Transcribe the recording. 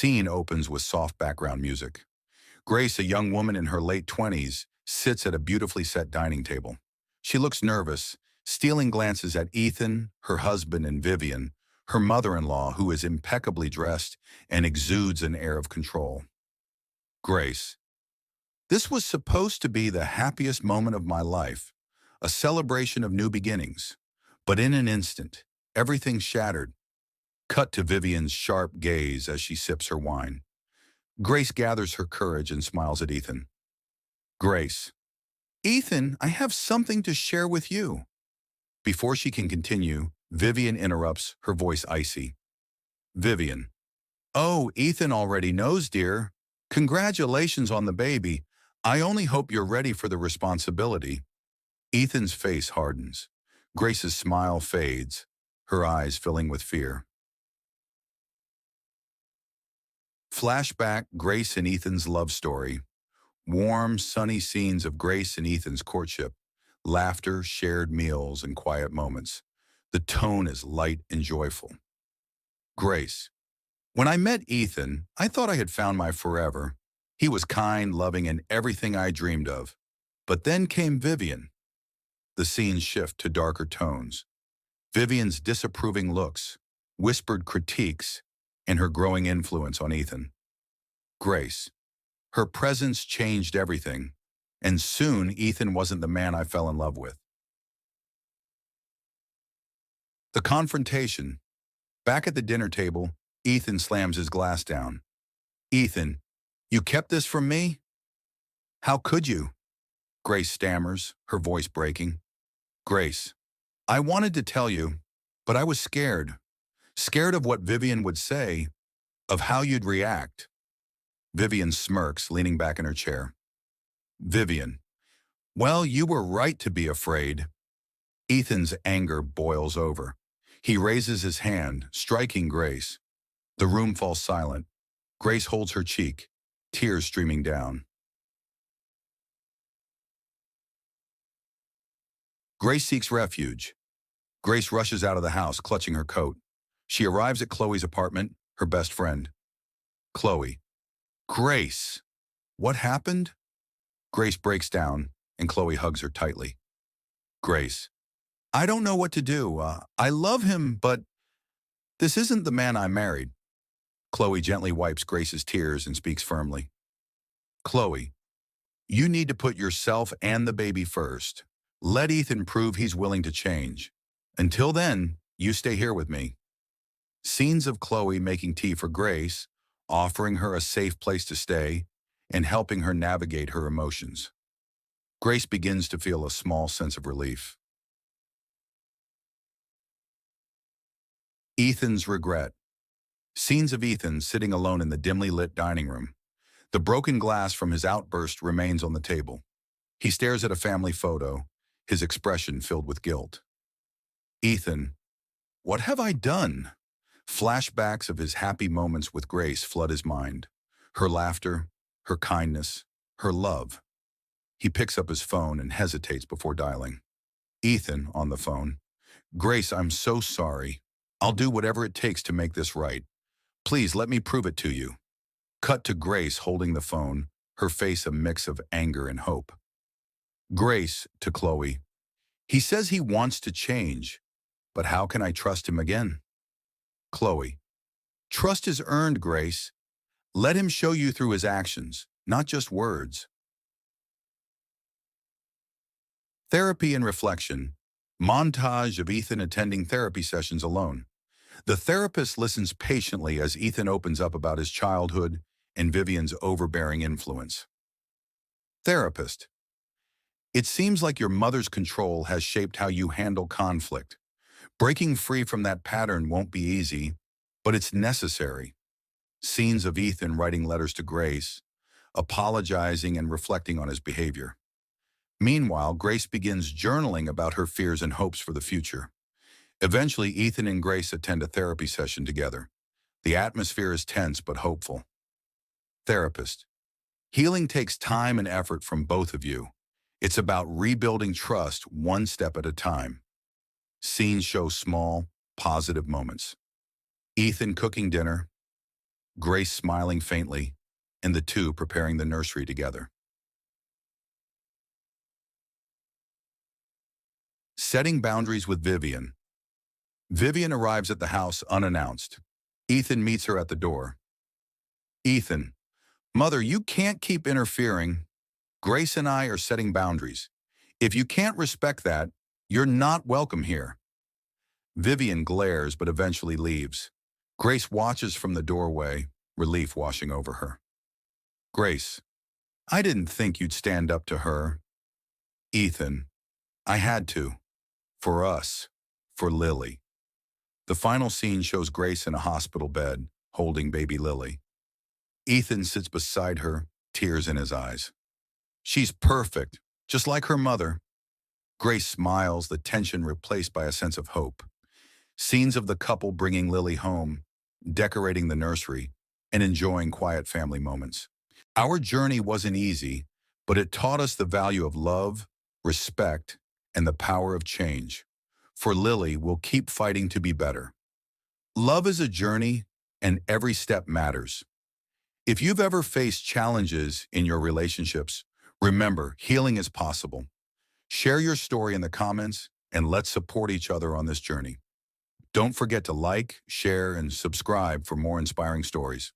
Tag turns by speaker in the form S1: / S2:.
S1: Scene opens with soft background music. Grace, a young woman in her late 20s, sits at a beautifully set dining table. She looks nervous, stealing glances at Ethan, her husband, and Vivian, her mother-in-law, who is impeccably dressed and exudes an air of control. Grace. This was supposed to be the happiest moment of my life, a celebration of new beginnings. But in an instant, everything shattered. Cut to Vivian's sharp gaze as she sips her wine. Grace gathers her courage and smiles at Ethan. Grace. Ethan, I have something to share with you. Before she can continue, Vivian interrupts, her voice icy. Vivian. Oh, Ethan already knows, dear. Congratulations on the baby. I only hope you're ready for the responsibility. Ethan's face hardens. Grace's smile fades, her eyes filling with fear. Flashback, Grace and Ethan's love story. Warm, sunny scenes of Grace and Ethan's courtship. Laughter, shared meals, and quiet moments. The tone is light and joyful. Grace. When I met Ethan, I thought I had found my forever. He was kind, loving, and everything I dreamed of. But then came Vivian. The scenes shift to darker tones. Vivian's disapproving looks, whispered critiques, and her growing influence on Ethan. Grace. Her presence changed everything, and soon Ethan wasn't the man I fell in love with. The confrontation. Back at the dinner table, Ethan slams his glass down. Ethan, you kept this from me? How could you? Grace stammers, her voice breaking. Grace, I wanted to tell you, but I was scared. Scared of what Vivian would say, of how you'd react. Vivian smirks, leaning back in her chair. Vivian, well, you were right to be afraid. Ethan's anger boils over. He raises his hand, striking Grace. The room falls silent. Grace holds her cheek, tears streaming down. Grace seeks refuge. Grace rushes out of the house, clutching her coat. She arrives at Chloe's apartment, her best friend. Chloe. Grace. What happened? Grace breaks down, and Chloe hugs her tightly. Grace. I don't know what to do. I love him, but this isn't the man I married. Chloe gently wipes Grace's tears and speaks firmly. Chloe, you need to put yourself and the baby first. Let Ethan prove he's willing to change. Until then, you stay here with me. Scenes of Chloe making tea for Grace, offering her a safe place to stay, and helping her navigate her emotions. Grace begins to feel a small sense of relief. Ethan's regret. Scenes of Ethan sitting alone in the dimly lit dining room. The broken glass from his outburst remains on the table. He stares at a family photo, his expression filled with guilt. Ethan, what have I done? Flashbacks of his happy moments with Grace flood his mind. Her laughter, her kindness, her love. He picks up his phone and hesitates before dialing. Ethan on the phone. Grace, I'm so sorry. I'll do whatever it takes to make this right. Please let me prove it to you. Cut to Grace holding the phone, her face a mix of anger and hope. Grace to Chloe. He says he wants to change, but how can I trust him again? Chloe. Trust is earned, Grace. Let him show you through his actions, not just words. Therapy and reflection. Montage of Ethan attending therapy sessions alone. The therapist listens patiently as Ethan opens up about his childhood and Vivian's overbearing influence. Therapist. It seems like your mother's control has shaped how you handle conflict. Breaking free from that pattern won't be easy, but it's necessary. Scenes of Ethan writing letters to Grace, apologizing and reflecting on his behavior. Meanwhile, Grace begins journaling about her fears and hopes for the future. Eventually, Ethan and Grace attend a therapy session together. The atmosphere is tense but hopeful. Therapist. Healing takes time and effort from both of you. It's about rebuilding trust one step at a time. Scenes show small, positive moments. Ethan cooking dinner. Grace smiling faintly, and the two preparing the nursery together. Setting boundaries with Vivian. Vivian arrives at the house unannounced. Ethan meets her at the door. Ethan, Mother, you can't keep interfering. Grace and I are setting boundaries. If you can't respect that, you're not welcome here. Vivian glares but eventually leaves. Grace watches from the doorway, relief washing over her. Grace, I didn't think you'd stand up to her. Ethan, I had to. For us. For Lily. The final scene shows Grace in a hospital bed, holding baby Lily. Ethan sits beside her, tears in his eyes. She's perfect, just like her mother. Grace smiles, the tension replaced by a sense of hope. Scenes of the couple bringing Lily home, decorating the nursery, and enjoying quiet family moments. Our journey wasn't easy, but it taught us the value of love, respect, and the power of change. For Lily, we'll keep fighting to be better. Love is a journey, and every step matters. If you've ever faced challenges in your relationships, remember, healing is possible. Share your story in the comments, and let's support each other on this journey. Don't forget to like, share, and subscribe for more inspiring stories.